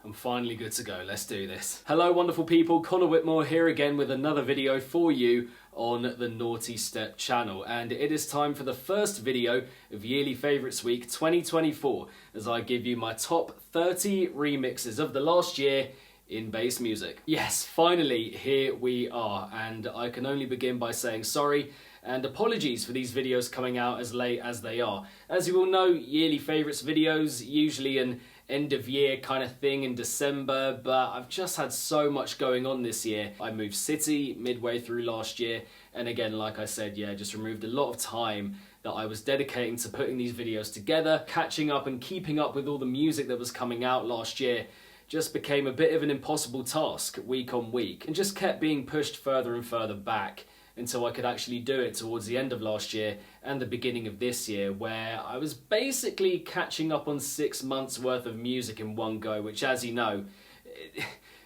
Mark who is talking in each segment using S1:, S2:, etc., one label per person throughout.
S1: I'm finally good to go, let's do this. Hello wonderful people, Connor Whitmore here again with another video for you on the Nawtystep channel, and it is time for the first video of Yearly Favourites Week 2024 as I give you my top 30 remixes of the last year in bass music. Yes, finally here we are, and I can only begin by saying sorry and apologies for these videos coming out as late as they are. As you all know, Yearly Favourites videos, usually an end of year kind of thing in December, but I've just had so much going on this year. I moved city midway through last year, and again, like I said, yeah, just removed a lot of time that I was dedicating to putting these videos together. Catching up and keeping up with all the music that was coming out last year just became a bit of an impossible task week on week, and just kept being pushed further and further back until I could actually do it towards the end of last year and the beginning of this year, where I was basically catching up on 6 months worth of music in one go, which, as you know,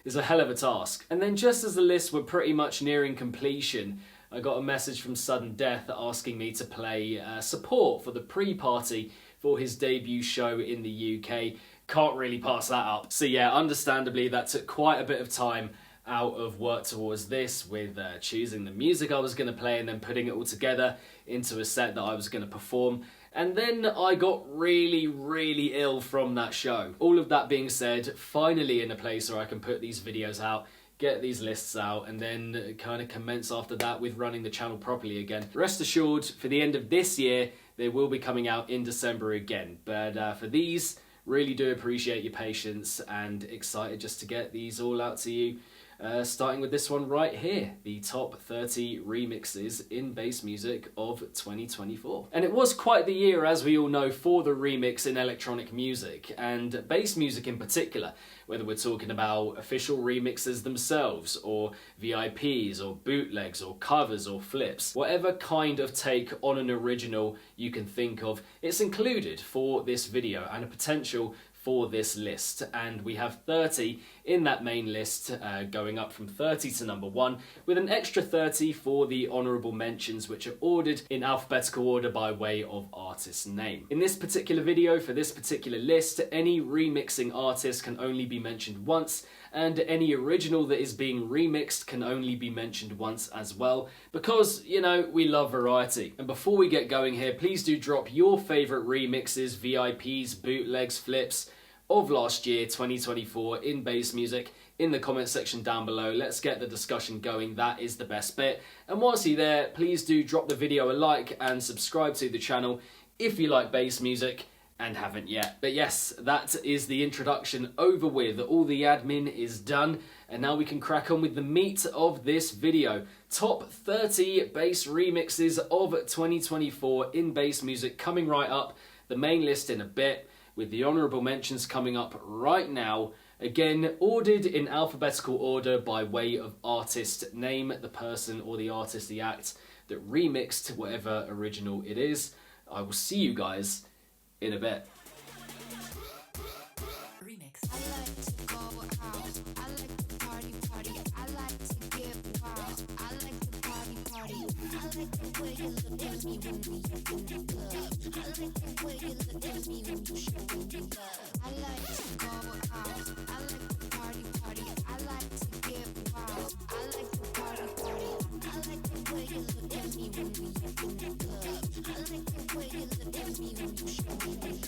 S1: is a hell of a task. And then just as the lists were pretty much nearing completion, I got a message from Sudden Death asking me to play support for the pre-party for his debut show in the UK. Can't really pass that up. So yeah, understandably that took quite a bit of time out of work towards this, with choosing the music I was going to play and then putting it all together into a set that I was going to perform. And then I got really ill from that show. All of that being said, finally in a place where I can put these videos out, get these lists out, and then kind of commence after that with running the channel properly again. Rest assured, for the end of this year, they will be coming out in December again. But for these, really do appreciate your patience and excited just to get these all out to you. Starting with this one right here, the top 30 remixes in bass music of 2024. And it was quite the year, as we all know, for the remix in electronic music, and bass music in particular, whether we're talking about official remixes themselves, or VIPs, or bootlegs, or covers, or flips. Whatever kind of take on an original you can think of, it's included for this video, and a potential for this list. And we have 30 in that main list, going up from 30 to number 1, with an extra 30 for the honourable mentions, which are ordered in alphabetical order by way of artist name. In this particular video, for this particular list, any remixing artist can only be mentioned once, and any original that is being remixed can only be mentioned once as well, because, you know, we love variety. And before we get going here, please do drop your favourite remixes, VIPs, bootlegs, flips of last year, 2024, in bass music in the comment section down below. Let's get the discussion going, that is the best bit. And whilst you're there, please do drop the video a like and subscribe to the channel if you like bass music and haven't yet. But yes, that is the introduction over with. All the admin is done, and now we can crack on with the meat of this video. Top 30 bass remixes of 2024 in bass music coming right up. The main list in a bit, with the honourable mentions coming up right now. Again, ordered in alphabetical order by way of artist name, the person or the artist, the act that remixed whatever original it is. I will see you guys in a bit.
S2: Remix. I like to go out. I like to party. I like to get wild. I like to party. I like the way you look at me when we are in the club. I like the way you look at me when you show me love. I like to go out. I like to party. I like to get wild. I like to party. I like the way you look at me when we are in the club. I like the way you look at me when you show me love.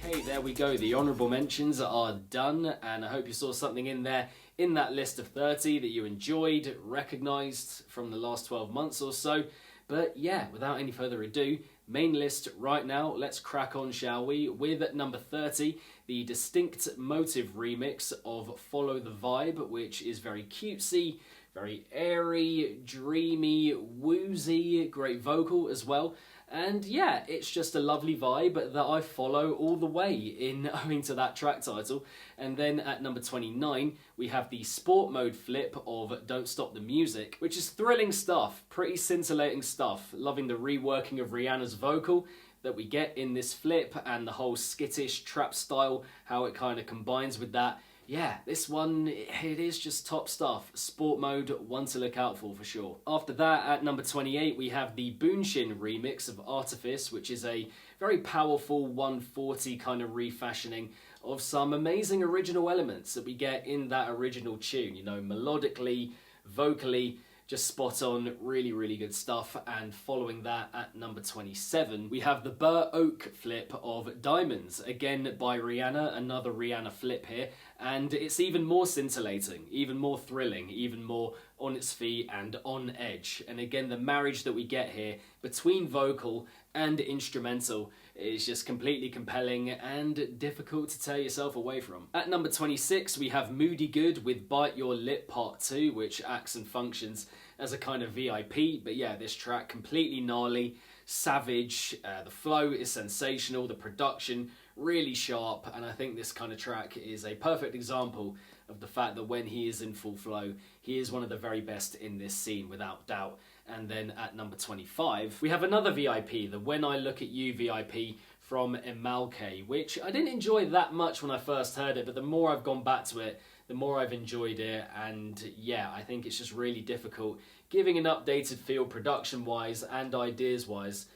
S1: Okay, there we go. The honourable mentions are done, and I hope you saw something in there in that list of 30 that you enjoyed, recognised from the last 12 months or so. But yeah, without any further ado, main list right now. Let's crack on, shall we? With number 30, the Distinct Motive remix of Follow the Vibe, which is very cutesy, very airy, dreamy, woozy, great vocal as well. And yeah, it's just a lovely vibe that I follow all the way in owing to that track title. And then at number 29, we have the sport mode flip of Don't Stop the Music, which is thrilling stuff, pretty scintillating stuff. Loving the reworking of Rihanna's vocal that we get in this flip, and the whole skittish trap style, how it kind of combines with that. yeah, this one, it is just top stuff. Sport mode, one to look out for sure. After that, at number 28, we have the Boonshin remix of Artifice, which is a very powerful 140 kind of refashioning of some amazing original elements that we get in that original tune. You know, melodically, vocally, just spot on, really, really good stuff. And following that, at number 27, we have the Burr Oak flip of Diamonds, again by Rihanna, another Rihanna flip here. And it's even more scintillating, even more thrilling, even more on its feet and on edge. And again, the marriage that we get here between vocal and instrumental is just completely compelling and difficult to tear yourself away from. At number 26, we have Moody Good with Bite Your Lip Part 2, which acts and functions as a kind of VIP. But yeah, this track, completely gnarly, savage, the flow is sensational, the production really sharp, and I think this kind of track is a perfect example of the fact that when he is in full flow, he is one of the very best in this scene, without doubt. And then at number 25, we have another VIP, the When I Look at You VIP from Emalke, which I didn't enjoy that much when I first heard it, but the more I've gone back to it, the more I've enjoyed it. And yeah, I think it's just really difficult giving an updated feel production-wise and ideas-wise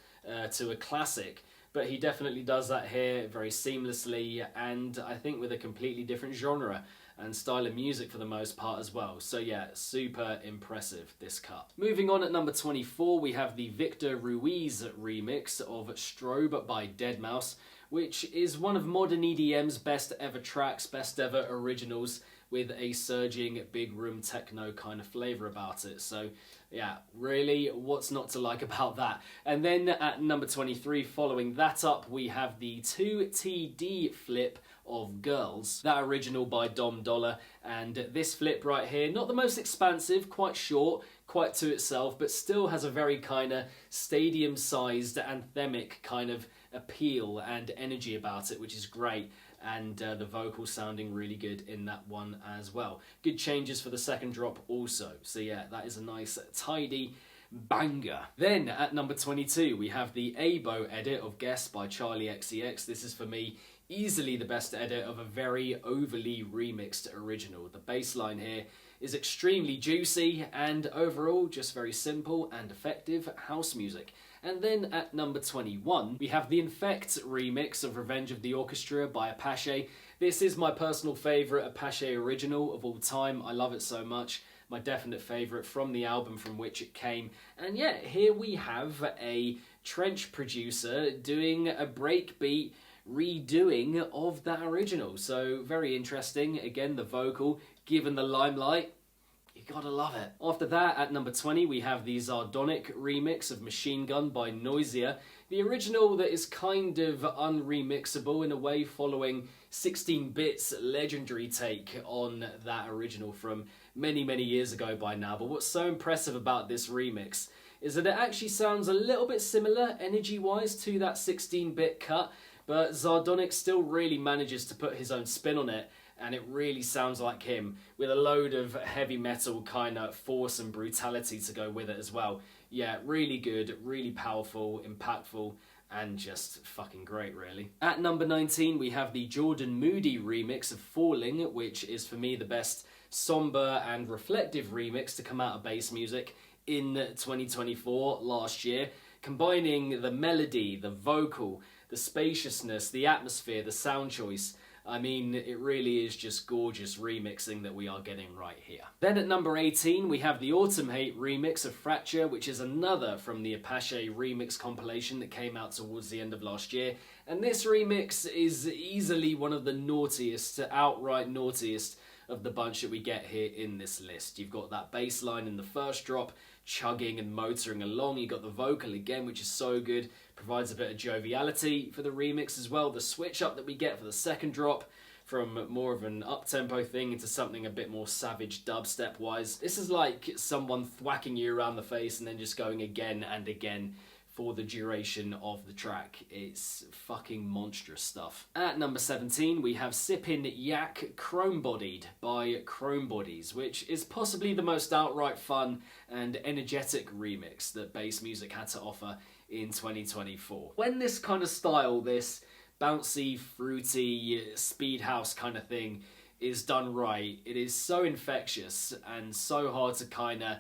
S1: to a classic. But he definitely does that here very seamlessly, and I think with a completely different genre and style of music for the most part as well. So yeah, super impressive, this cut. Moving on, at number 24, we have the Victor Ruiz remix of Strobe by Deadmau5, which is one of modern EDM's best ever tracks, best ever originals, with a surging big room techno kind of flavour about it. So yeah, really, what's not to like about that? And then at number 23, following that up, we have the 2TD flip of Girls, that original by Dom Dollar. And this flip right here, not the most expansive, quite short, quite to itself, but still has a very kind of stadium-sized, anthemic kind of appeal and energy about it, which is great. And the vocals sounding really good in that one as well. Good changes for the second drop also. So yeah, that is a nice, tidy banger. Then at number 22, we have the Abo edit of Guess by Charlie XCX. This is for me easily the best edit of a very overly remixed original. The bass line here is extremely juicy and overall just very simple and effective house music. And then at number 21, we have the Infect remix of Revenge of the Orchestra by Apache. This is my personal favourite Apache original of all time. I love it so much. My definite favourite from the album from which it came. And yeah, here we have a Trench producer doing a breakbeat redoing of that original. So very interesting. Again, the vocal given the limelight. You gotta love it. After that, at number 20, we have the Zardonic remix of Machine Gun by Noisia. The original that is kind of unremixable in a way, following 16-Bit's legendary take on that original from many, many years ago by now. But what's so impressive about this remix is that it actually sounds a little bit similar, energy-wise, to that 16-Bit cut, but Zardonic still really manages to put his own spin on it, and it really sounds like him, with a load of heavy metal kind of force and brutality to go with it as well. Yeah, really good, really powerful, impactful, and just fucking great, really. At number 19, we have the Jordan Moody remix of Falling, which is for me the best somber and reflective remix to come out of bass music in 2024, last year, combining the melody, the vocal, the spaciousness, the atmosphere, the sound choice. I mean, it really is just gorgeous remixing that we are getting right here. Then at number 18, we have the Autumn Hate remix of Fracture, which is another from the Apache remix compilation that came out towards the end of last year. And this remix is easily one of the naughtiest, outright naughtiest of the bunch that we get here in this list. You've got that bass line in the first drop, chugging and motoring along. You got the vocal again, which is so good, provides a bit of joviality for the remix as well. The switch up that we get for the second drop from more of an up-tempo thing into something a bit more savage dubstep wise. This is like someone thwacking you around the face and then just going again and again for the duration of the track. It's fucking monstrous stuff. At number 17, we have Sippin' Yak Chrome Bodied by Chrome Bodies, which is possibly the most outright fun and energetic remix that bass music had to offer in 2024. When this kind of style, this bouncy, fruity, speed house kind of thing is done right, it is so infectious and so hard to kind of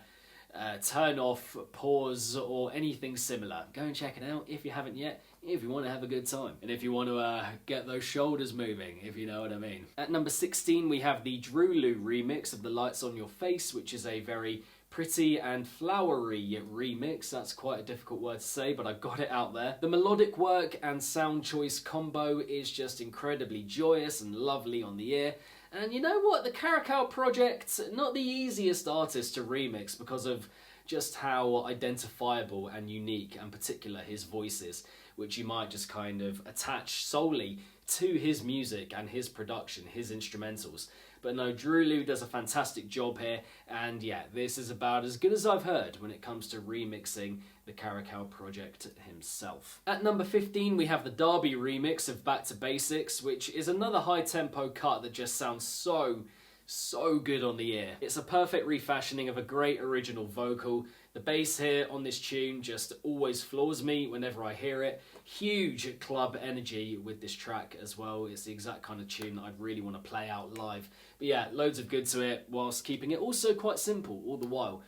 S1: turn off, pause, or anything similar. Go and check it out if you haven't yet, if you want to have a good time. And if you want to get those shoulders moving, if you know what I mean. At number 16, we have the Drulu remix of The Lights on Your Face, which is a very pretty and flowery remix. That's quite a difficult word to say, but I got it out there. The melodic work and sound choice combo is just incredibly joyous and lovely on the ear. And you know what? The Caracal Project, not the easiest artist to remix because of just how identifiable and unique and particular his voice is, which you might just kind of attach solely to his music and his production, his instrumentals. But no, Drulu does a fantastic job here, and yeah, this is about as good as I've heard when it comes to remixing the Caracal Project himself. At number 15, we have the Derby remix of Back to Basics, which is another high-tempo cut that just sounds so good on the ear. It's a perfect refashioning of a great original vocal. The bass here on this tune just always floors me whenever I hear it. Huge club energy with this track as well. It's the exact kind of tune that I'd really want to play out live. But yeah, loads of good to it, whilst keeping it also quite simple all the while.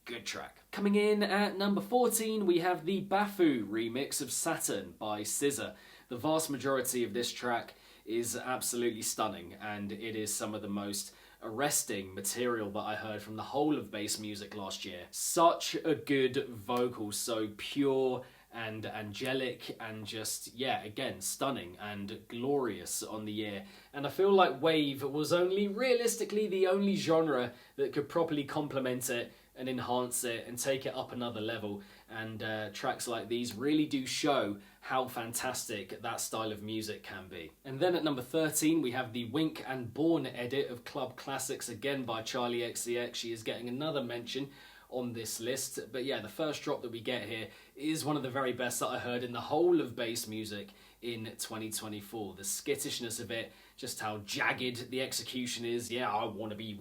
S1: Good track. Coming in at number 14, we have the Bafu remix of Saturn by SZA. The vast majority of this track is absolutely stunning, and it is some of the most arresting material that I heard from the whole of bass music last year. Such a good vocal, so pure and angelic and just, yeah, again, stunning and glorious on the ear. And I feel like Wave was only realistically the only genre that could properly complement it and enhance it and take it up another level. And tracks like these really do show how fantastic that style of music can be. And then at number 13, we have the Wink and Born edit of Club Classics, again by Charlie XCX. She is getting another mention on this list. But yeah, the first drop that we get here is one of the very best that I heard in the whole of bass music in 2024. The skittishness of it, just how jagged the execution is. Yeah, I wanna be.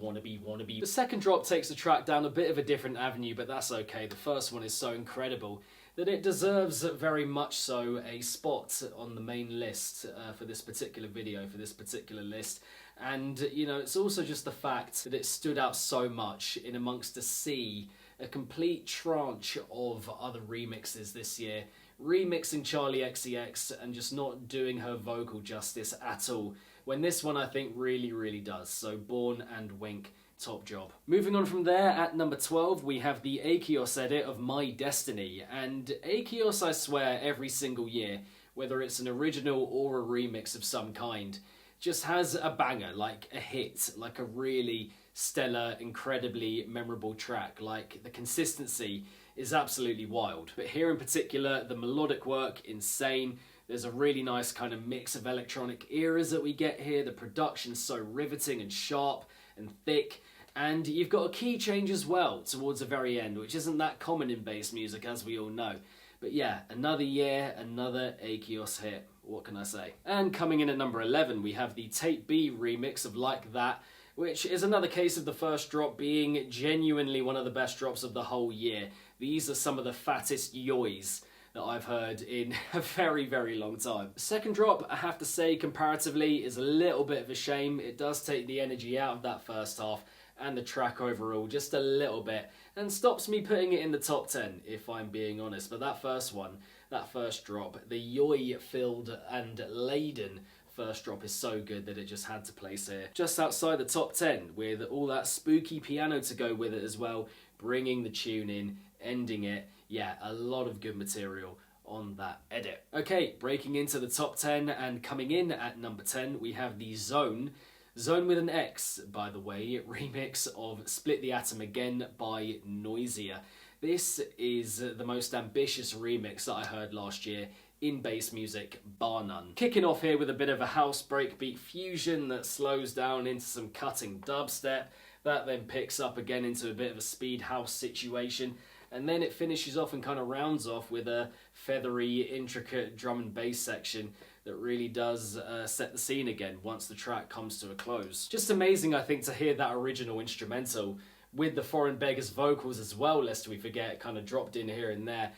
S1: The second drop takes the track down a bit of a different avenue, but that's okay. The first one is so incredible that it deserves very much so a spot on the main list for this particular video, for this particular list. And, you know, it's also just the fact that it stood out so much in amongst a complete tranche of other remixes this year, remixing Charlie XCX and just not doing her vocal justice at all, when this one I think really does. So Born and Wink, top job. Moving on from there, at number 12, we have the Akeos edit of My Destiny. And Akeos, I swear, every single year, whether it's an original or a remix of some kind, just has a banger, like a hit, like a really stellar, incredibly memorable track. Like, the consistency is absolutely wild. But here in particular, the melodic work, insane. There's a really nice kind of mix of electronic eras that we get here. The production's so riveting and sharp and thick. And you've got a key change as well towards the very end, which isn't that common in bass music, as we all know. But yeah, another year, another Akeos hit. What can I say? And coming in at number 11, we have the Tape B remix of Like That, which is another case of the first drop being genuinely one of the best drops of the whole year. These are some of the fattest yoys that I've heard in a very long time. The second drop, I have to say, comparatively, is a little bit of a shame. It does take the energy out of that first half and the track overall just a little bit, and stops me putting it in the top 10, if I'm being honest. But that first one, that first drop, the yoy-filled and laden first drop is so good that it just had to place here just outside the top 10, with all that spooky piano to go with it as well, bringing the tune in, ending it. Yeah, a lot of good material on that edit. Okay, breaking into the top 10 and coming in at number 10, we have the Zone with an X, by the way, remix of Split the Atom Again by Noisia. This is the most ambitious remix that I heard last year in bass music, bar none. Kicking off here with a bit of a house breakbeat fusion that slows down into some cutting dubstep, that then picks up again into a bit of a speed house situation, and then it finishes off and kind of rounds off with a feathery, intricate drum and bass section that really does set the scene again once the track comes to a close. Just amazing, I think, to hear that original instrumental with the Foreign Beggars vocals as well, lest we forget, kind of dropped in here and there.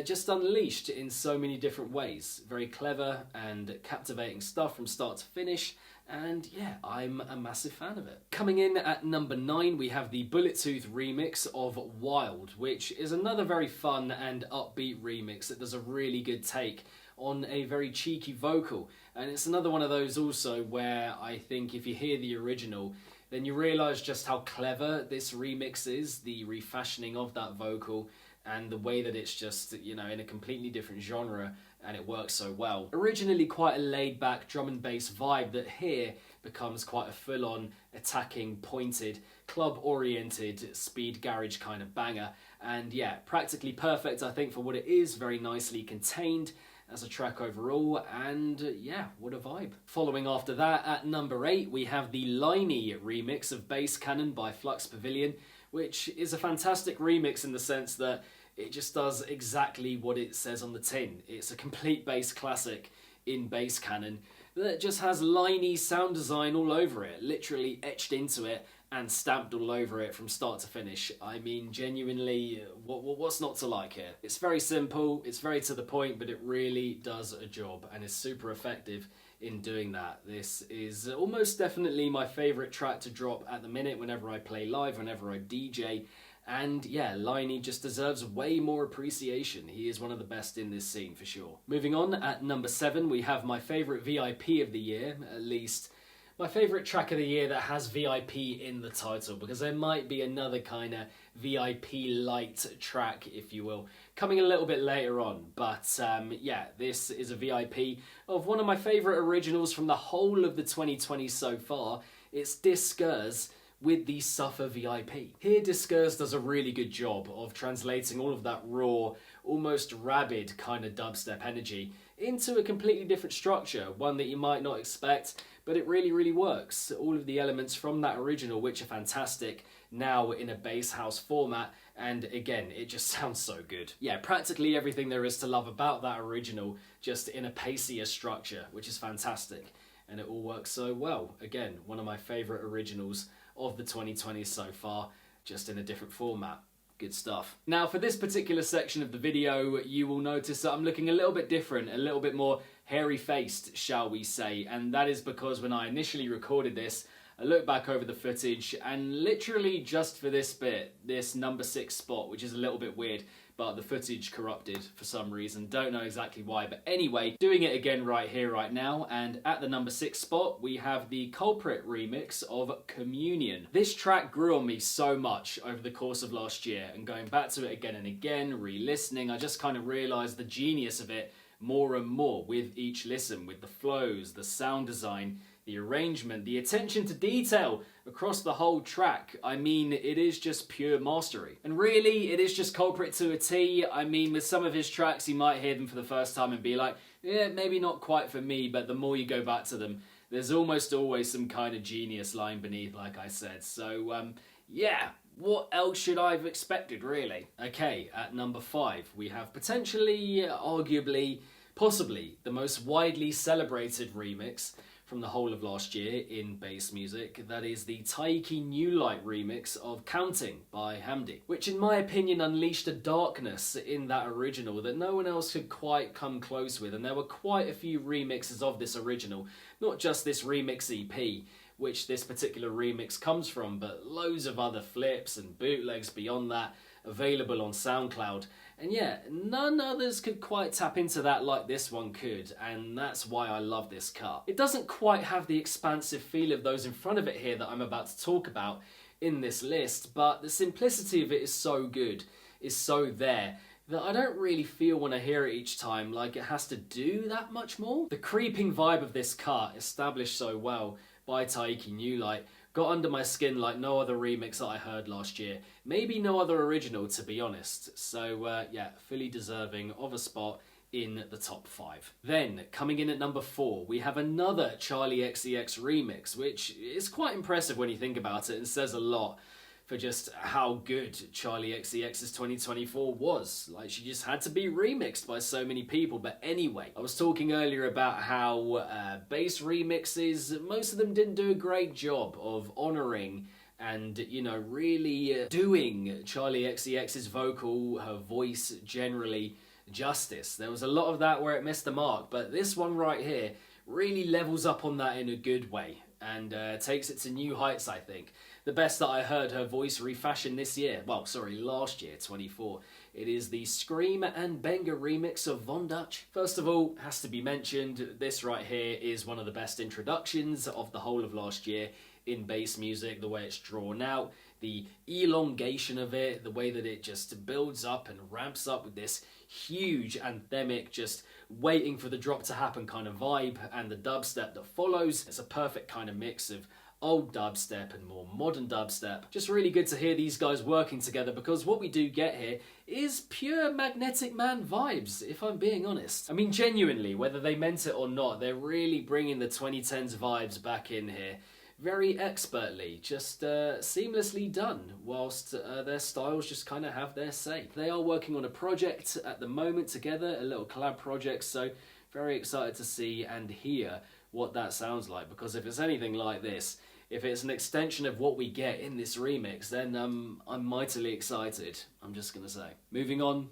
S1: just unleashed in so many different ways. Very clever and captivating stuff from start to finish, and yeah, I'm a massive fan of it. Coming in at number 9, we have the Bullet Tooth remix of Wild, which is another very fun and upbeat remix that does a really good take on a very cheeky vocal. And it's another one of those also where I think if you hear the original, then you realise just how clever this remix is, the refashioning of that vocal, and the way that it's just, you know, in a completely different genre, and it works so well. Originally quite a laid-back drum and bass vibe that here becomes quite a full-on, attacking, pointed, club-oriented, speed garage kind of banger. And yeah, practically perfect, I think, for what it is, very nicely contained as a track overall, and yeah, what a vibe. Following after that, at number 8, we have the Liney remix of Bass Cannon by Flux Pavilion, which is a fantastic remix in the sense that it just does exactly what it says on the tin. It's a complete bass classic in Bass Cannon that just has Liney sound design all over it, literally etched into it and stamped all over it from start to finish. I mean, genuinely, what's not to like here? It's very simple, it's very to the point, but it really does a job and is super effective in doing that. This is almost definitely my favourite track to drop at the minute whenever I play live, whenever I DJ. And yeah, Liney just deserves way more appreciation. He is one of the best in this scene for sure. Moving on, at number 7, we have my favourite VIP of the year, at least my favourite track of the year that has VIP in the title, because there might be another kind of VIP light track, if you will, coming a little bit later on. But yeah, this is a VIP of one of my favourite originals from the whole of the 2020s so far. It's Discurs with the Suffer VIP. Here Discurs does a really good job of translating all of that raw, almost rabid kind of dubstep energy into a completely different structure, one that you might not expect, but it really, really works. All of the elements from that original, which are fantastic, now in a bass house format, and again, it just sounds so good. Yeah, practically everything there is to love about that original, just in a pacier structure, which is fantastic, and it all works so well. Again, one of my favourite originals of the 2020s so far, just in a different format. Good stuff. Now for this particular section of the video, you will notice that I'm looking a little bit different, a little bit more hairy-faced, shall we say, and that is because when I initially recorded this, I looked back over the footage and literally just for this bit, this number 6 spot, which is a little bit weird, but the footage corrupted for some reason, don't know exactly why, but anyway, doing it again right here, right now, and at the number 6 spot, we have the Culprit remix of Communion. This track grew on me so much over the course of last year, and going back to it again and again, re-listening, I just kind of realised the genius of it more and more with each listen, with the flows, the sound design, the arrangement, the attention to detail across the whole track. I mean, it is just pure mastery. And really, it is just Culprit to a T. I mean, with some of his tracks, you might hear them for the first time and be like, yeah, maybe not quite for me, but the more you go back to them, there's almost always some kind of genius lying beneath, like I said. So, yeah, what else should I have expected, really? Okay, at number 5, we have potentially, arguably, possibly the most widely celebrated remix from the whole of last year in bass music. That is the Taiki New Light remix of Counting by Hamdi, which in my opinion unleashed a darkness in that original that no one else could quite come close with, and there were quite a few remixes of this original, not just this remix EP, which this particular remix comes from, but loads of other flips and bootlegs beyond that available on SoundCloud. And yeah, none others could quite tap into that like this one could, and that's why I love this cut. It doesn't quite have the expansive feel of those in front of it here that I'm about to talk about in this list, but the simplicity of it is so good, is so there, that I don't really feel when I hear it each time like it has to do that much more. The creeping vibe of this cut, established so well by Taiki New Light, got under my skin like no other remix that I heard last year. Maybe no other original, to be honest. So yeah, fully deserving of a spot in the top 5. Then, coming in at number 4, we have another Charlie XCX remix, which is quite impressive when you think about it and says a lot for just how good Charlie XCX's 2024 was. Like, she just had to be remixed by so many people. But anyway, I was talking earlier about how bass remixes, most of them didn't do a great job of honouring and, you know, really doing Charlie XCX's vocal, her voice generally, justice. There was a lot of that where it missed the mark, but this one right here really levels up on that in a good way and takes it to new heights, I think. The best that I heard her voice refashioned this year, well, sorry, last year, 24. It is the Scream and Benga remix of Von Dutch. First of all, has to be mentioned, this right here is one of the best introductions of the whole of last year in bass music, the way it's drawn out, the elongation of it, the way that it just builds up and ramps up with this huge anthemic, just waiting for the drop to happen kind of vibe, and the dubstep that follows. It's a perfect kind of mix of old dubstep and more modern dubstep. Just really good to hear these guys working together, because what we do get here is pure Magnetic Man vibes, if I'm being honest. I mean, genuinely, whether they meant it or not, they're really bringing the 2010s vibes back in here. Very expertly, just seamlessly done, whilst their styles just kind of have their say. They are working on a project at the moment together, a little collab project, so very excited to see and hear what that sounds like, because if it's anything like this, if it's an extension of what we get in this remix, then I'm mightily excited, I'm just going to say. Moving on,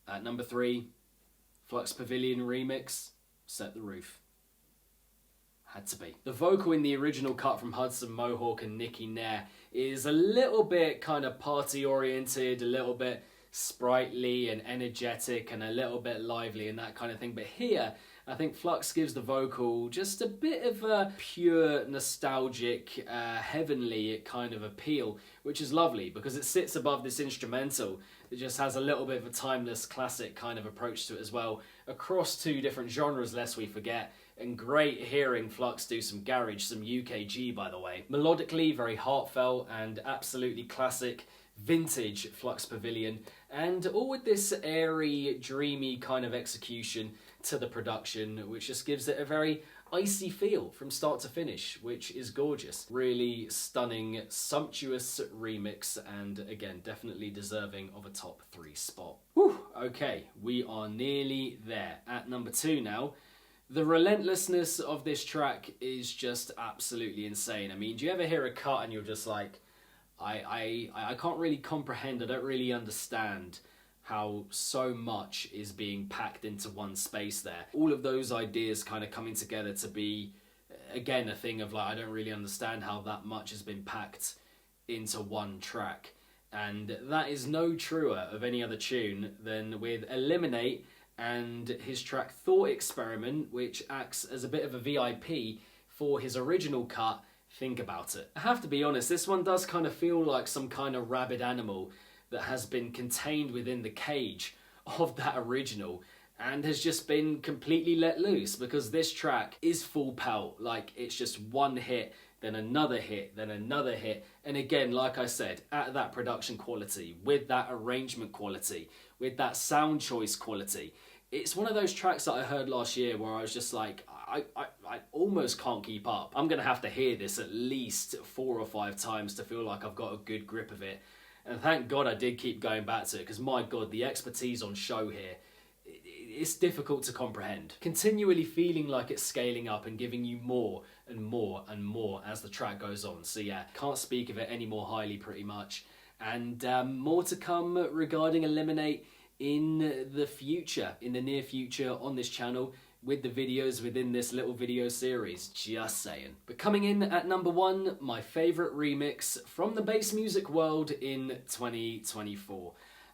S1: at number 3, Flux Pavilion remix, Set the Roof. Had to be. The vocal in the original cut from Hudson Mohawk and Nicky Nair is a little bit kind of party oriented, a little bit sprightly and energetic and a little bit lively and that kind of thing. But here, I think Flux gives the vocal just a bit of a pure, nostalgic, heavenly kind of appeal, which is lovely because it sits above this instrumental. It just has a little bit of a timeless classic kind of approach to it as well, across 2 different genres, lest we forget. And great hearing Flux do some garage, some UKG by the way. Melodically, very heartfelt and absolutely classic, vintage Flux Pavilion, and all with this airy, dreamy kind of execution to the production, which just gives it a very icy feel from start to finish, which is gorgeous. Really stunning, sumptuous remix, and again, definitely deserving of a top 3 spot. Whew, okay, we are nearly there. At number 2 now. The relentlessness of this track is just absolutely insane. I mean, do you ever hear a cut and you're just like, I can't really comprehend, I don't really understand how so much is being packed into one space there. All of those ideas kind of coming together to be, again, a thing of like, I don't really understand how that much has been packed into one track. And that is no truer of any other tune than with Eliminate and his track Thought Experiment, which acts as a bit of a VIP for his original cut, Think About It. I have to be honest, this one does kind of feel like some kind of rabid animal that has been contained within the cage of that original and has just been completely let loose, because this track is full pelt. Like, it's just one hit, then another hit, then another hit. And again, like I said, at that production quality, with that arrangement quality, with that sound choice quality. It's one of those tracks that I heard last year where I was just like, I almost can't keep up. I'm going to have to hear this at least 4 or 5 times to feel like I've got a good grip of it. And thank God I did keep going back to it, because my God, the expertise on show here, it's difficult to comprehend. Continually feeling like it's scaling up and giving you more and more and more as the track goes on. So yeah, can't speak of it any more highly pretty much. And more to come regarding Eliminate in the future, in the near future on this channel, with the videos within this little video series, just saying. But coming in at number 1, my favourite remix from the bass music world in 2024.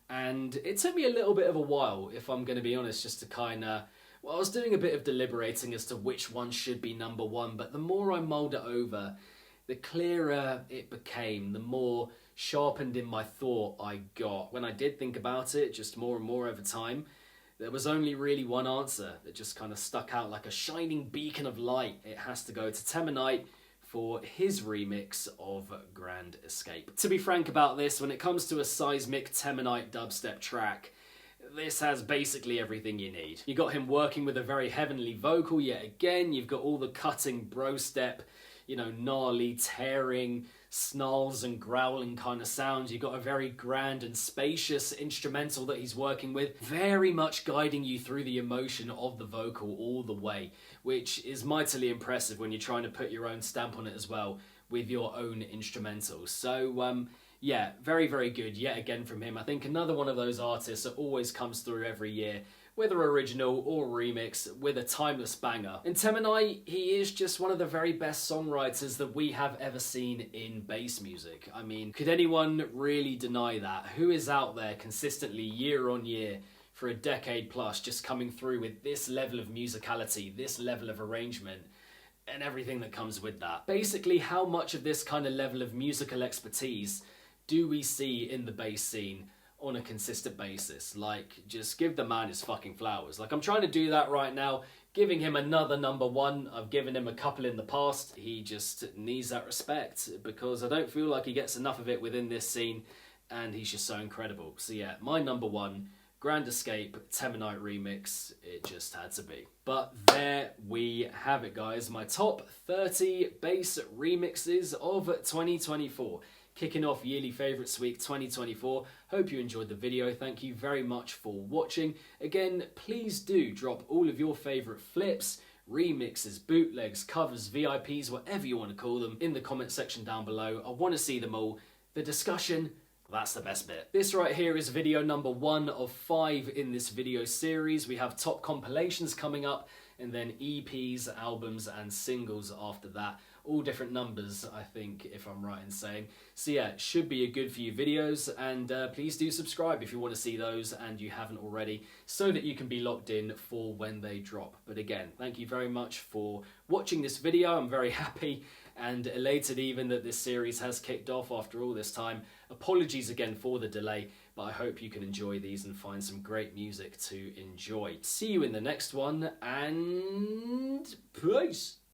S1: And it took me a little bit of a while, if I'm going to be honest, just to kind of... Well, I was doing a bit of deliberating as to which one should be number 1, but the more I mulled it over, the clearer it became, the more sharpened in my thought I got. When I did think about it, just more and more over time, there was only really one answer that just kind of stuck out like a shining beacon of light. It has to go to Temanite for his remix of Grand Escape. To be frank about this, when it comes to a seismic Temanite dubstep track, this has basically everything you need. You got him working with a very heavenly vocal yet again, you've got all the cutting bro step, you know, gnarly, tearing, snarls and growling kind of sounds. You've got a very grand and spacious instrumental that he's working with, very much guiding you through the emotion of the vocal all the way, which is mightily impressive when you're trying to put your own stamp on it as well, with your own instrumentals. So yeah, very, very good yet again from him. I think another one of those artists that always comes through every year, whether original or remix, with a timeless banger. And Teminai, he is just one of the very best songwriters that we have ever seen in bass music. I mean, could anyone really deny that? Who is out there consistently year on year for a decade plus just coming through with this level of musicality, this level of arrangement, and everything that comes with that? Basically, how much of this kind of level of musical expertise do we see in the bass scene on a consistent basis? Like, just give the man his fucking flowers. Like, I'm trying to do that right now, giving him another number one. I've given him a couple in the past. He just needs that respect, because I don't feel like he gets enough of it within this scene, and he's just so incredible. So yeah, my number one, Grand Escape Teminite remix. It just had to be. But there we have it, guys. My top 30 bass remixes of 2024. Kicking off Yearly Favourites Week 2024. Hope you enjoyed the video. Thank you very much for watching. Again, please do drop all of your favourite flips, remixes, bootlegs, covers, VIPs, whatever you want to call them, in the comment section down below. I want to see them all. The discussion, that's the best bit. This right here is video number 1 of 5 in this video series. We have top compilations coming up, and then EPs, albums, and singles after that. All different numbers, I think, if I'm right in saying. So yeah, it should be a good few videos, and please do subscribe if you want to see those and you haven't already, so that you can be locked in for when they drop. But again, thank you very much for watching this video. I'm very happy and elated even that this series has kicked off after all this time. Apologies again for the delay, but I hope you can enjoy these and find some great music to enjoy. See you in the next one, and peace!